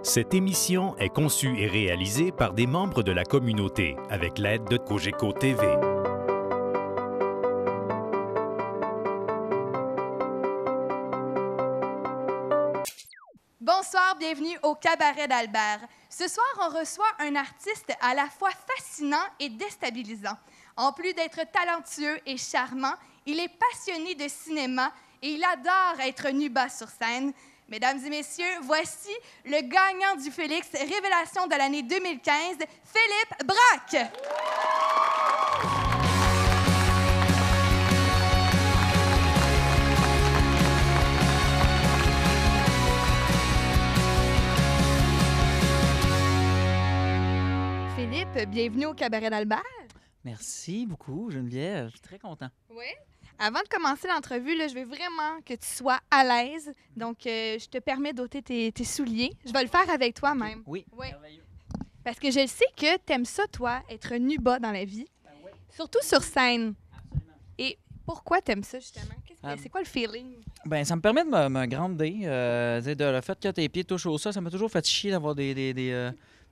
Cette émission est conçue et réalisée par des membres de la communauté avec l'aide de Cogeco TV. Bonsoir, bienvenue au Cabaret d'Albert. Ce soir, on reçoit un artiste à la fois fascinant et déstabilisant. En plus d'être talentueux et charmant, il est passionné de cinéma et il adore être nu-bas sur scène. Mesdames et messieurs, voici le gagnant du Félix Révélation de l'année 2015, Philippe Braque. Philippe, bienvenue au Cabaret d'Albert. Merci beaucoup, Geneviève. Je suis très content. Oui. Avant de commencer l'entrevue, là, je veux vraiment que tu sois à l'aise. Donc, je te permets d'ôter tes souliers. Je vais le faire avec toi même. Oui, Oui. merveilleux. Parce que je sais que tu aimes ça, toi, être nu-bas dans la vie. Oui, Surtout sur scène. absolument. Et pourquoi tu aimes ça, justement? Ah. C'est quoi le feeling? Ben, ça me permet de me grounder. Le fait que tes pieds touchent au sol, ça m'a toujours fait chier d'avoir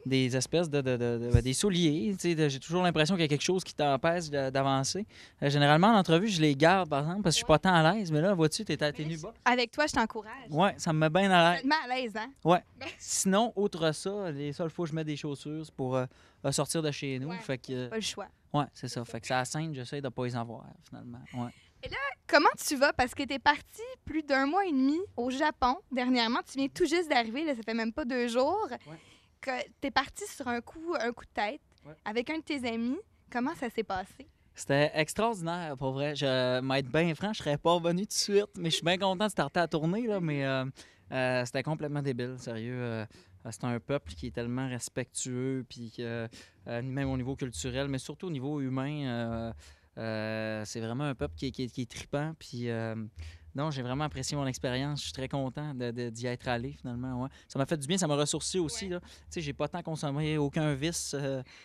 des espèces des souliers. J'ai toujours l'impression qu'il y a quelque chose qui t'empêche d'avancer. Généralement, en entrevue, je les garde, par exemple, parce que je suis pas tant à l'aise. Mais là, vois-tu, t'es nu bas. Avec toi, je t'encourage. Ouais, ça me met bien à l'aise. Tellement à l'aise, hein? Ouais. Sinon, outre ça, les seules fois que je mets des chaussures, c'est pour sortir de chez nous. Ouais. Fait que, Pas le choix. ouais, c'est ça. Fait que ça scène, j'essaie de pas les avoir, finalement. Ouais. Comment tu vas? Parce que tu es parti plus d'un mois et demi au Japon dernièrement. Tu viens tout juste d'arriver, là, ça fait même pas 2 jours. Ouais. Tu es parti sur un coup de tête avec un de tes amis. Comment ça s'est passé? C'était extraordinaire, pour vrai. Je m'être bien franc, je serais pas revenu tout de suite, mais je suis bien content de starter à tourner, là, mais c'était complètement débile, sérieux. C'est un peuple qui est tellement respectueux, puis même au niveau culturel, mais surtout au niveau humain, c'est vraiment un peuple qui est trippant, puis non, j'ai vraiment apprécié mon expérience. Je suis très content d'y être allé, finalement. Ouais. Ça m'a fait du bien, ça m'a ressourcé aussi. Tu sais, j'ai pas tant consommé aucun vice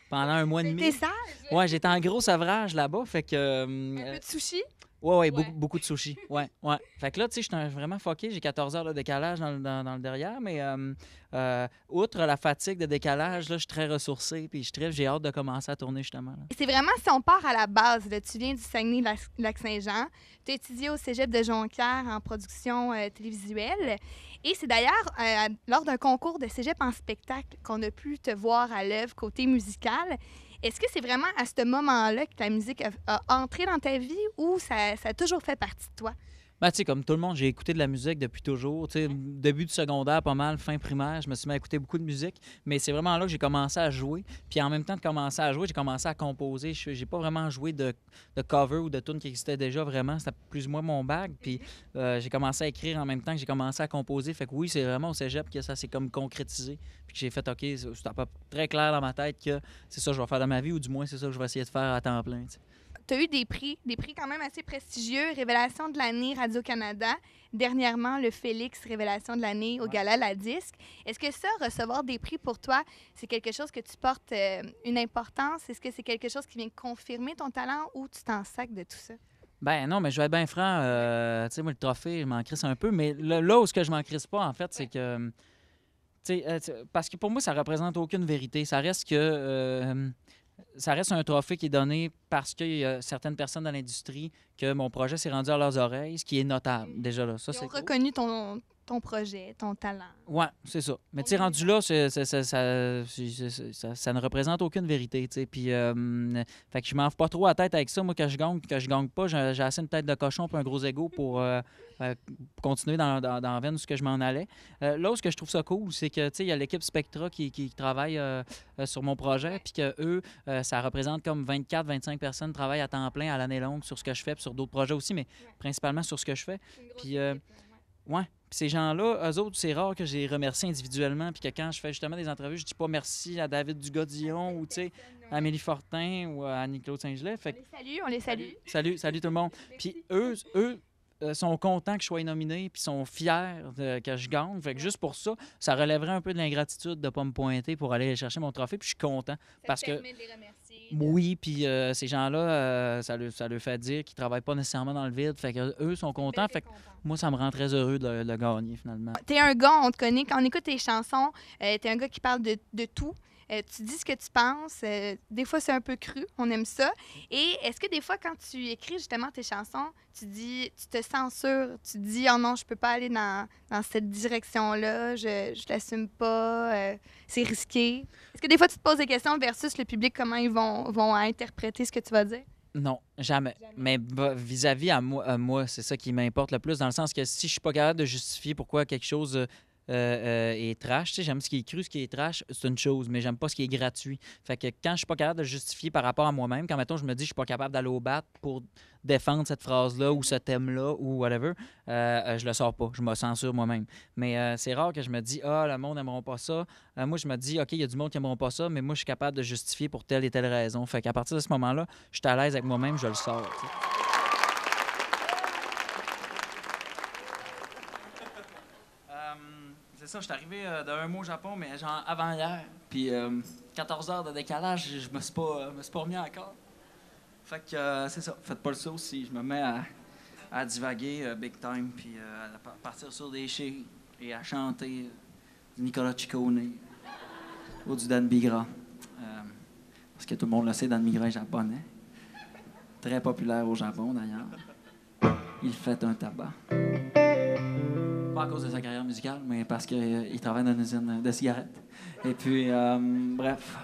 pendant un mois et demi. T'es sage? Ouais, j'étais en gros sevrage là-bas, fait que... Un peu de sushi? Ouais. Ouais. Beaucoup de sushis. Ouais. Fait que là, tu sais, je suis vraiment fucké. J'ai 14 heures de décalage dans le derrière, mais outre la fatigue de décalage, là, je suis très ressourcé, puis j'ai hâte de commencer à tourner, justement. Là. C'est vraiment, si on part à la base, là, tu viens du Saguenay-Lac-Saint-Jean, tu as étudié au cégep de Jonquière en production télévisuelle, et c'est d'ailleurs lors d'un concours de cégep en spectacle qu'on a pu te voir à l'œuvre côté musical. Est-ce que c'est vraiment à ce moment-là que ta musique a entré dans ta vie ou ça a toujours fait partie de toi? Ben, tu sais, comme tout le monde, j'ai écouté de la musique depuis toujours. Tu sais, début du secondaire, pas mal, fin primaire, je me suis mis à écouter beaucoup de musique. Mais c'est vraiment là que j'ai commencé à jouer. Puis en même temps de commencer à jouer, j'ai commencé à composer. J'ai pas vraiment joué de cover ou de tunes qui existaient déjà vraiment. C'était plus ou moins mon bag. Puis j'ai commencé à écrire en même temps que j'ai commencé à composer. Fait que oui, c'est vraiment au cégep que ça s'est comme concrétisé. Puis que j'ai fait, OK, c'est à peu près très clair dans ma tête que c'est ça que je vais faire dans ma vie, ou du moins c'est ça que je vais essayer de faire à temps plein. Tu sais. Tu as eu des prix quand même assez prestigieux. Révélation de l'année Radio-Canada. Dernièrement, le Félix Révélation de l'année au Gala La Disque. Est-ce que ça, recevoir des prix pour toi, c'est quelque chose que tu portes une importance? Est-ce que c'est quelque chose qui vient confirmer ton talent ou tu t'en sacs de tout ça? Ben non, mais je vais être bien franc. Tu sais, moi, le trophée, je m'en crisse un peu. Mais là où ce que je m'en crisse pas, en fait, c'est que... parce que pour moi, ça représente aucune vérité. Ça reste que... ça reste un trophée qui est donné parce qu'il y a certaines personnes dans l'industrie que mon projet s'est rendu à leurs oreilles, ce qui est notable, déjà là. Ça, Ils c'est ont cool. reconnu ton projet, ton talent. Ouais, c'est ça. Mais tu sais, rendu là, ça ne représente aucune vérité, tu sais. Puis, fait que je m'en fous pas trop à la tête avec ça. Moi, que je gagne pas, j'ai assez une tête de cochon et un gros ego pour continuer dans la veine où ce que je m'en allais. Là où ce que je trouve ça cool, c'est que, tu sais, il y a l'équipe Spectra qui travaille sur mon projet, puis que eux, ça représente comme 24-25 personnes qui travaillent à temps plein à l'année longue sur ce que je fais, puis sur d'autres projets aussi, mais principalement sur ce que je fais. Puis, ouais. Puis ces gens-là, eux autres, c'est rare que je les remercie individuellement, puis que quand je fais justement des entrevues, je dis pas merci à David Dugas-Dion ou, tu sais, à Amélie Fortin ou à Annie-Claude Saint-Gelais. Fait On les salue. Salut tout le monde. Puis eux sont contents que je sois nominé, puis sont fiers que je gagne. Fait que juste pour ça, ça relèverait un peu de l'ingratitude de ne pas me pointer pour aller chercher mon trophée, puis je suis content. Parce que permet de les remercier. Oui, puis ces gens-là, ça leur fait dire qu'ils travaillent pas nécessairement dans le vide. Fait que eux sont contents. Fait que moi, ça me rend très heureux de le gagner, finalement. T'es un gars, on te connaît. Quand on écoute tes chansons, t'es un gars qui parle de tout. Tu dis ce que tu penses. Des fois, c'est un peu cru. On aime ça. Et est-ce que des fois, quand tu écris justement tes chansons, tu te censures, tu te dis « Oh non, je peux pas aller dans cette direction-là, je l'assume pas, c'est risqué ». Est-ce que des fois, tu te poses des questions versus le public, comment ils vont interpréter ce que tu vas dire? Non, jamais. Mais vis-à-vis à moi, c'est ça qui m'importe le plus, dans le sens que si je suis pas capable de justifier pourquoi quelque chose est trash, tu sais, j'aime ce qui est cru, ce qui est trash, c'est une chose, mais j'aime pas ce qui est gratuit. Fait que quand je suis pas capable de justifier par rapport à moi-même, quand mettons je me dis je suis pas capable d'aller au bat pour défendre cette phrase-là ou ce thème-là ou whatever, je le sors pas, je me censure moi-même. Mais c'est rare que je me dis le monde n'aimeront pas ça. Moi, je me dis OK, il y a du monde qui n'aimeront pas ça, mais moi, je suis capable de justifier pour telle et telle raison. Fait qu'à partir de ce moment-là, je suis à l'aise avec moi-même, je le sors. T'sais. C'est ça, je suis arrivé d'un mois au Japon, mais genre avant hier. Puis 14 heures de décalage, je me suis pas remis encore. Fait que c'est ça, faites pas le saut si je me mets à divaguer big time, puis à partir sur des chais et à chanter du Nicolas Ciccone ou du Dan Bigra. Parce que tout le monde le sait, Dan Bigra est japonais. Très populaire au Japon, d'ailleurs. Il fait un tabac. Pas à cause de sa carrière musicale, mais parce qu'il travaille dans une usine de cigarettes. Et puis, bref,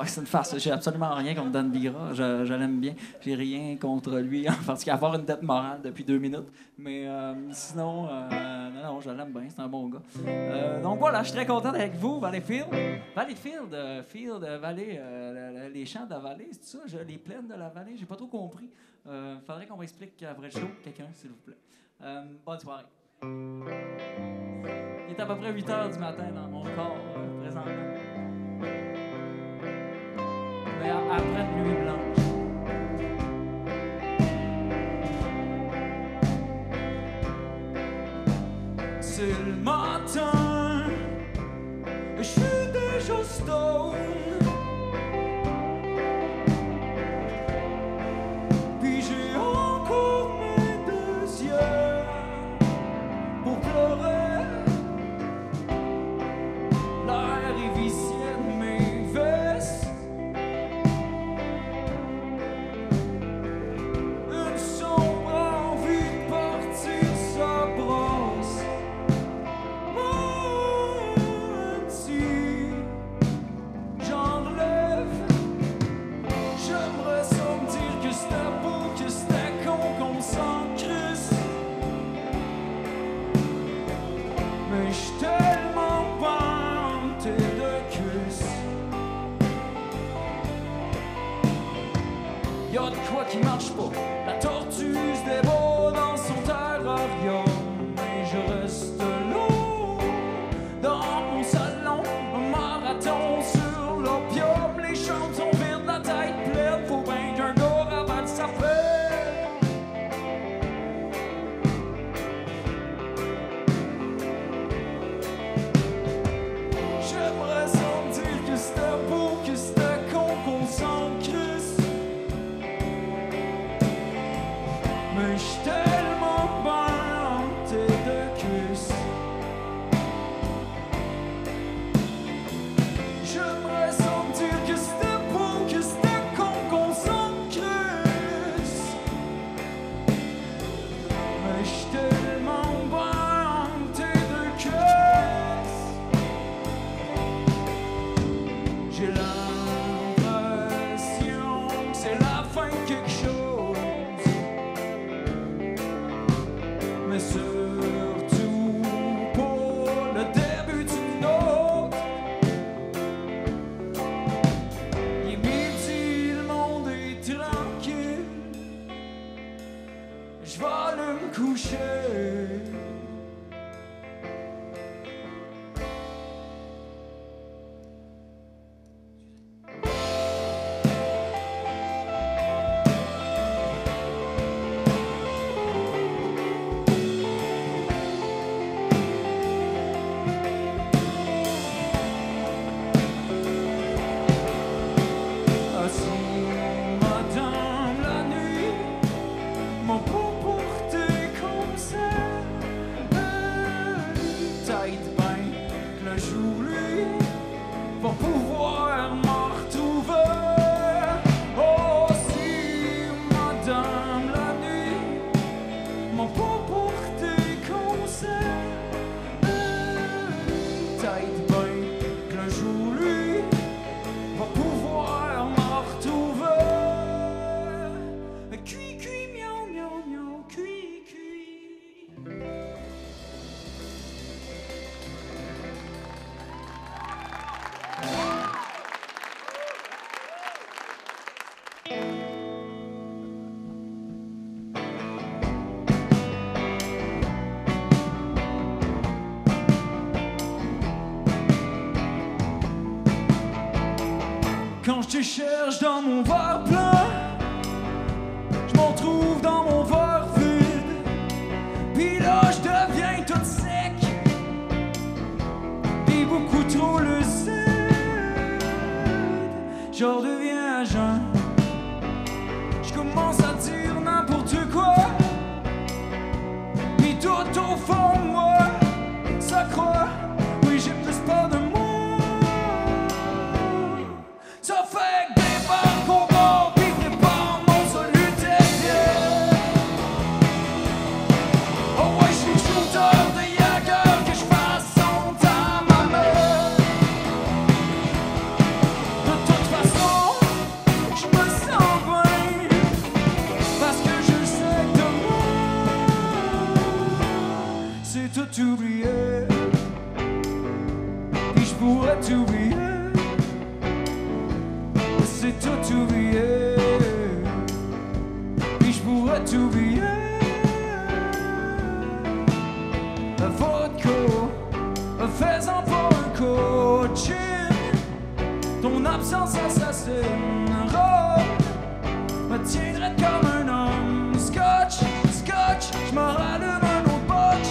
c'est une farce. J'ai absolument rien contre Dan Bigra. Je l'aime bien. J'ai rien contre lui, en particulier, à avoir une dette morale depuis 2 minutes. Mais sinon, non, je l'aime bien. C'est un bon gars. Donc voilà, je suis très content d'être avec vous, Valleyfield. Valley, les champs de la vallée, c'est ça? Les plaines de la vallée, j'ai pas trop compris. Faudrait qu'on m'explique après le show, quelqu'un, s'il vous plaît. Bonne soirée. Il est à peu près 8 h du matin dans mon corps, présentement. Mais après une nuit blanche. C'est le matin, je suis déjà stone. Puis j'ai encore mes 2 yeux pour pleurer. L'air est vicié de mes vestes. Une sombre envie de partir, ça brosse. Même si j'enlève, j'aimerais ça me dire que c'était beau, que c'était con, qu'on s'en crisse. Mais j'suis tellement vanté de cuisse. Y'a de quoi qui marche pas. La tortue se débat dans son terrarium. Mais je reste là, dans mon salon, un marathon sur l'opium. Les chansons vides, la tête pleine. Faut bien qu'un gars ravale sa fête. J'aimerais ça me dire que c'était beau, que c'était con, qu'on s'en crisse. Mais j'suis tellement vanté de cuisse. J'aimerais ça me dire que c'était beau, que c'était con, qu'on s'en crisse. Mais j'suis tellement vanté de cuisse. J'ai l'impression que c'est la fin de quelque chose. Mais surtout pas le début d'une autre. Il est midi, le monde est tranquille. Je vais aller me coucher. qu'un jour lui va pouvoir m'en retrouver. Oh, si madame la nuit m'a pas porté conseil, peut-être bien qu'un jour lui va pouvoir m'en retrouver. Cui, cui, miau, miau, miau, cui, cui. Quand je te cherche dans mon verre plein, je m'en trouve dans mon verre vide. Puis là, je deviens tout sec, puis beaucoup trop lucide. Je redeviens jeune, je commence à dire n'importe quoi. Puis tout au fond de moi, ça croit, oui j'ai plus peur de moi. Ça fait que des balles qu'on va, puis prépare mon solitaire. Oh ouais, je suis shooter de Jagger, que je fasse son temps à ma mère. De toute façon, je me sens bien, parce que je sais que demain, c'est tout oublié. Puis je pourrais t'oublier. C'est tout oublié, puis je pourrais t'oublier. La vodka, fais-en pas un coaching. Ton absence assassine, me tiendrait comme un homme. Scotch, scotch, je m'en rallume un autre botch.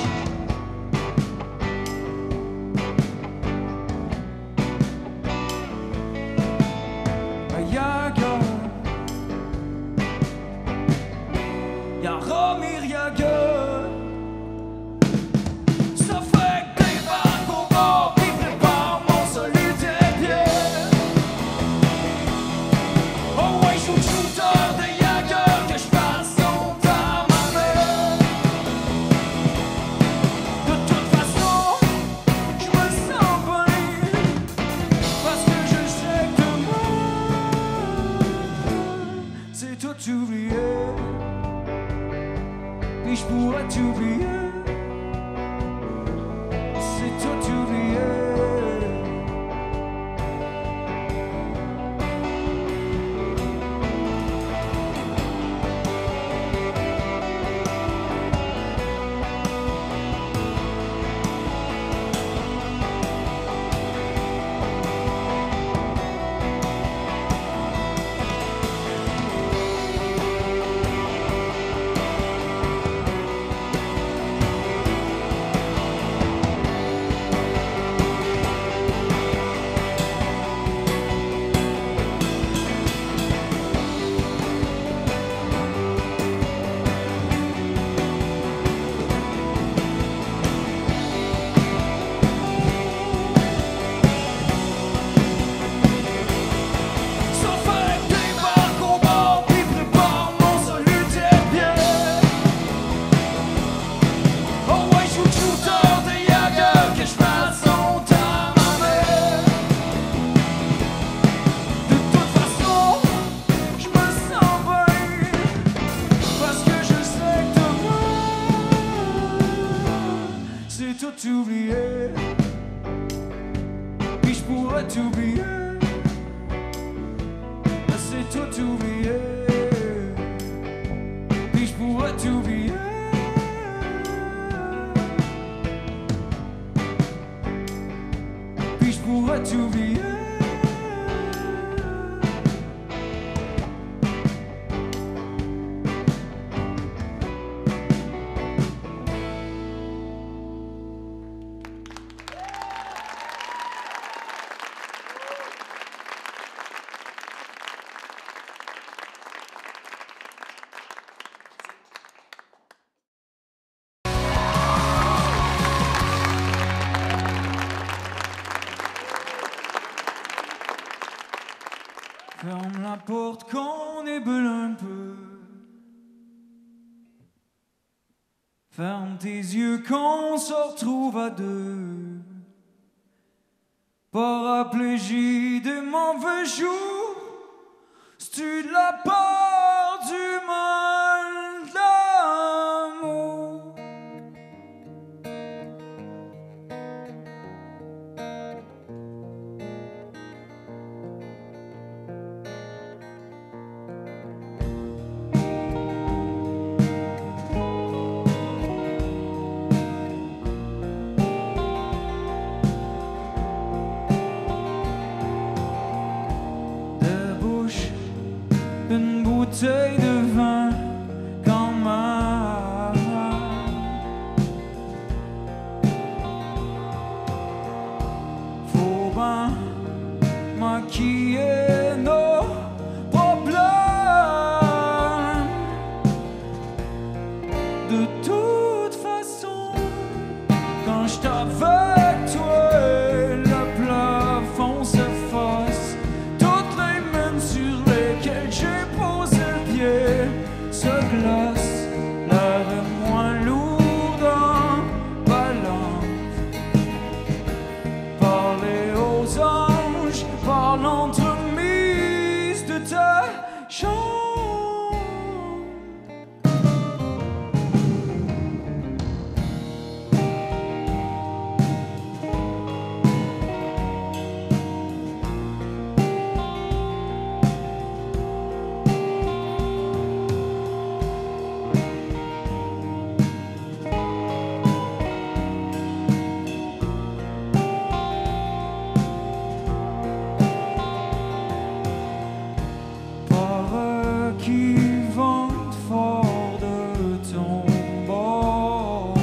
Y'a Romir Jagger. Ça fait que des balles qu'on va, puis prépare mon solitaire bière. Oh ouais, je suis shooter de Jagger, que je fasse son temps ma mère. De toute façon, je me sens bien, parce que je sais que demain, c'est tout oublié. Puis je pourrais t'oublier, c'est tout oublié. T'oublier, puis je pourrais t'oublier, c'est tout oublié, puis je pourrais t'oublier, puis je pourrais t'oublier. Ferme la porte qu'on ébule un peu. Ferme tes yeux qu'on se retrouve à deux. Paraplégie des mauvais jours, c'est-tu de la part du mal de l'amour? Une bouteille de vin quand même. Faut bien maquiller nos problèmes. De toute façon, quand je t'avais toi, le plafond s'efface. Toutes les mains sur lesquelles j'ai posé le pied se glacent. L'air est moins lourd en balance. Parler aux anges par l'entremise de ta chambre. Qui vente fort de ton bord.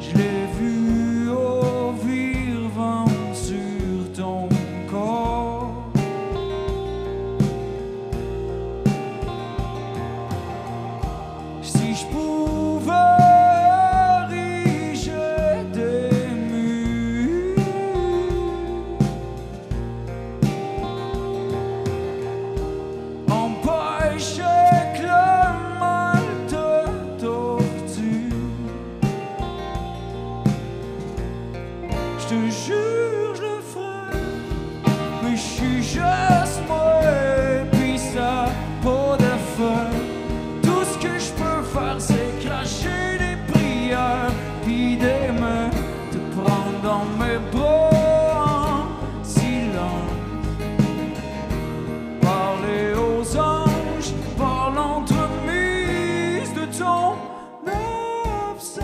Je l'ai vu au vivant sur ton corps. Si je pouvais ériger des murs, empêcher que le mal te torture, je te jure je le ferai, mais je suis juste moi et puis ça pas de feu. Tout ce que je peux faire c'est cracher des prières puis des mains, te prendre dans mes bras en silence. Parler aux anges par l'entremise de ton absence.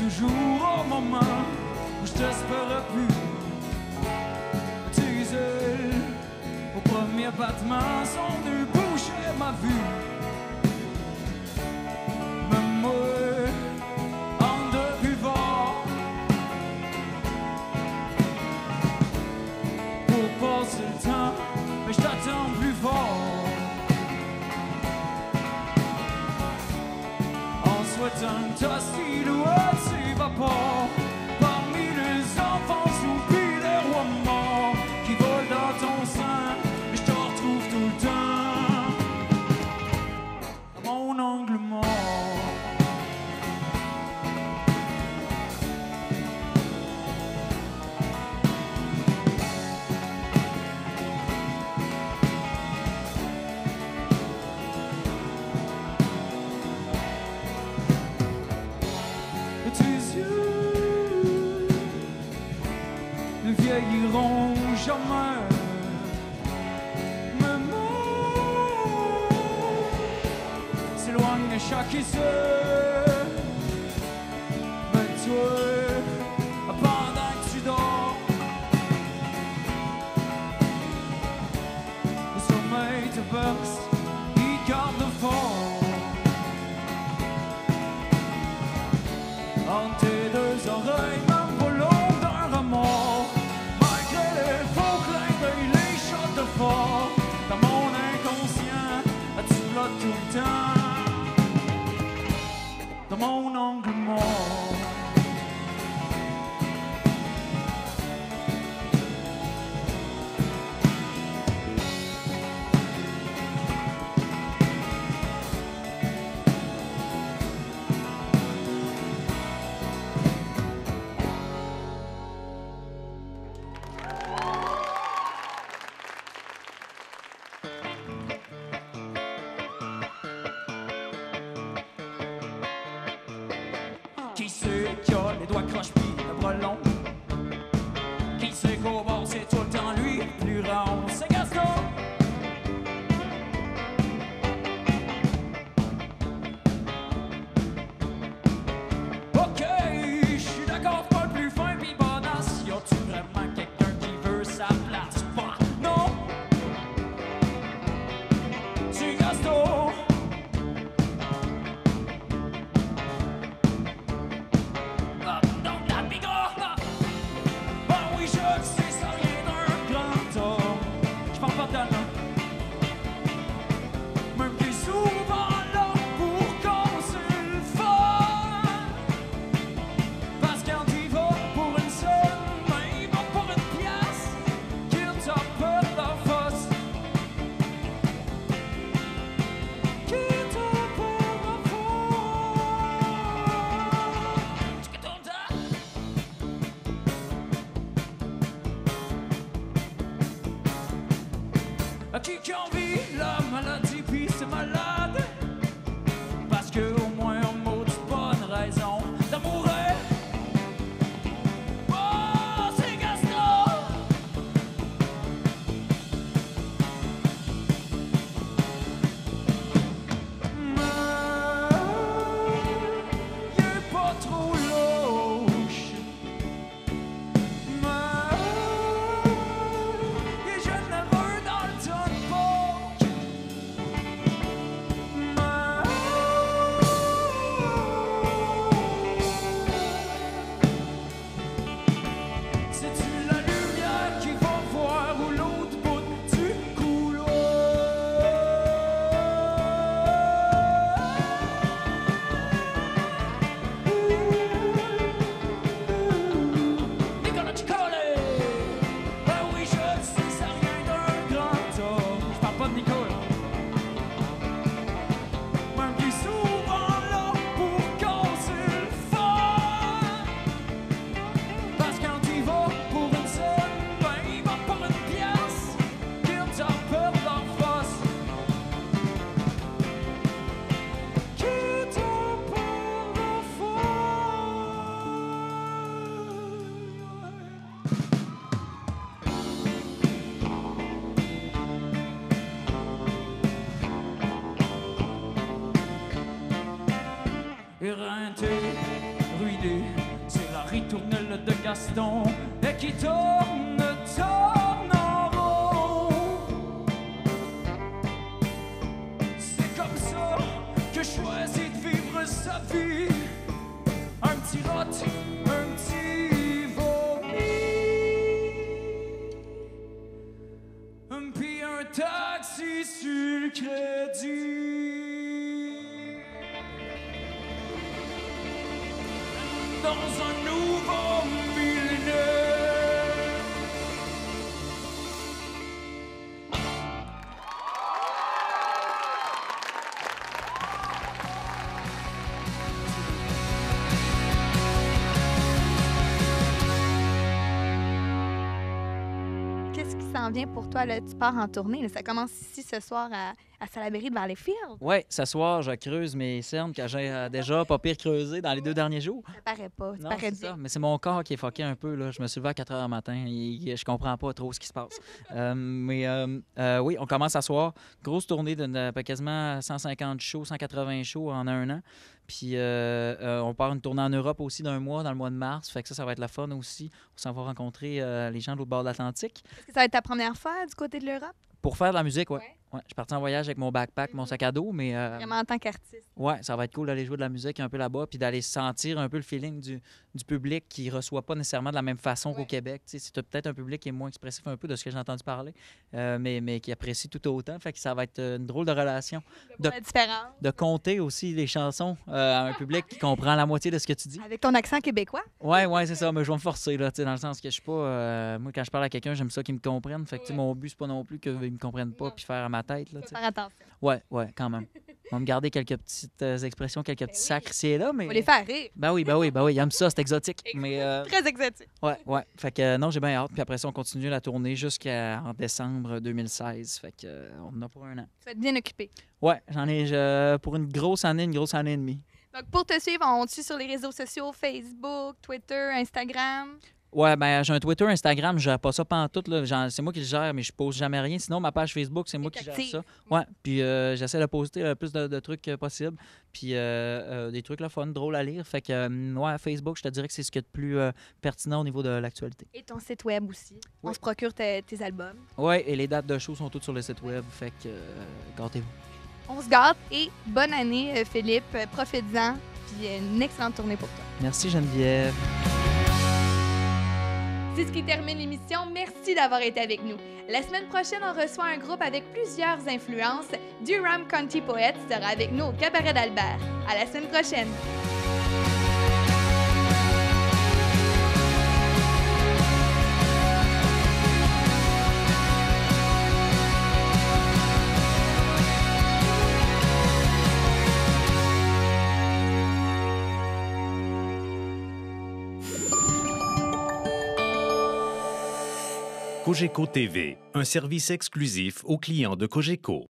toujours au moment où je t'espérais plus. Tes ailes, au premier battement, sont venues boucher ma vue. Même moi, en deux plus lointain, ta silhouette s'évapore parmi les enfants soupis des rois morts qui volent dans ton sein. Et je te retrouve tout le temps à mon angle mort. Ne vieilliront jamais. Me s'éloigne de chaque essai. Mais toi, pendant que tu dors, le sommeil te berce, il garde fort. Entre tes deux oreilles, même pas l'ombre d'un remords. Malgré les faux clins d'œil, les shots de fort. Dans mon inconscient, tu flottes tout le temps. Dans mon angle mort. Qui c'est qui a les doigts croches pis le bras long? Qui c'est qu'au bord c'est tout le temps lui, plus rond? C'est Gaston! Ok, j'suis d'accord, pas le plus fin pis bonasse. Y'a-tu vraiment quelqu'un qui veut sa place? Bah, non! C'est Gaston! Qui envie la maladie pis c'est malade. Parce que au moins un mot de bonne raison d'amourer. Oh, c'est Gaston! Mais il est pas trop louche. Mais il est généreux dans le temps. Éreinté, ruiné, c'est la ritournelle de Gaston et qui tourne en rond. C'est comme ça que choisit de vivre sa vie. Un petit rot, un petit vomi, puis un taxi sur le crédit. dans un nouveau millénaire. Qu'est-ce qui s'en vient pour toi? Là? Tu pars en tournée. Là. Ça commence ici ce soir à Salaberry de Valleyfield. Oui, ce soir, je creuse mes cernes que j'ai déjà pas pire creusé dans les 2 derniers jours. Ça paraît pas. Ça Non, paraît c'est bien. ça. Mais c'est mon corps qui est fucké un peu. Là. Je me suis levé à 4 h du matin et je comprends pas trop ce qui se passe. Oui, on commence à soir. Grosse tournée de quasiment 150 shows, 180 shows en un an. Puis on part une tournée en Europe aussi d'un mois, dans le mois de mars. Fait que ça va être la fun aussi. On s'en va rencontrer les gens de l'autre bord de l'Atlantique. Est-ce que ça va être ta première fois du côté de l'Europe? Pour faire de la musique, oui. Ouais. Ouais, je suis parti en voyage avec mon backpack, mon sac à dos, mais Vraiment en tant qu'artiste. ouais, ça va être cool d'aller jouer de la musique un peu là-bas, puis d'aller sentir un peu le feeling du public qui reçoit pas nécessairement de la même façon qu'au Ouais. Québec. Tu sais, c'est peut-être un public qui est moins expressif un peu de ce que j'ai entendu parler, mais qui apprécie tout autant. Fait que ça va être une drôle de relation. De voir la différence. De compter aussi les chansons à un public qui comprend la moitié de ce que tu dis. Avec ton accent québécois. Ouais, c'est ça. Mais je vais me forcer, là, tu sais, dans le sens que je suis pas. Moi, quand je parle à quelqu'un, j'aime ça qu'ils me comprennent. Fait que, tu sais, mon but, c'est pas non plus qu'ils me comprennent pas Non. puis faire à ma tête, là, Faut tu sais. faire attention. Ouais, quand même. On va me garder quelques petites expressions, quelques petits oui. sacres ici et là, mais. Faut les faire rire. Ben oui, ils aiment ça, c'est exotique. Mais Très exotique. ouais. Fait que non, j'ai bien hâte. Puis après ça, on continue la tournée jusqu'en décembre 2016. Fait que on en a pour un an. Tu vas être bien occupé. Ouais, j'en ai pour une grosse année et demie. Donc, pour te suivre, on te suit sur les réseaux sociaux, Facebook, Twitter, Instagram. Ouais, ben j'ai un Twitter, Instagram, je gère pas ça pantoute, là. C'est moi qui le gère, mais je pose jamais rien. Sinon, ma page Facebook, c'est moi qui gère active. ça. Ouais, puis j'essaie de poster le plus de trucs possible. Puis des trucs le fun, drôles à lire. Fait que, ouais, Facebook, je te dirais que c'est ce qui est de plus pertinent au niveau de l'actualité. Et ton site web aussi. On Oui. se procure tes albums. Ouais, et les dates de show sont toutes sur le site web. Fait que, gâtez-vous. On se gâte et bonne année, Philippe. Profite-en. Puis une excellente tournée pour toi. Merci Geneviève. C'est ce qui termine l'émission. Merci d'avoir été avec nous. La semaine prochaine, on reçoit un groupe avec plusieurs influences. Durham County Poets sera avec nous au Cabaret d'Albert. À la semaine prochaine. Cogeco TV, un service exclusif aux clients de Cogeco.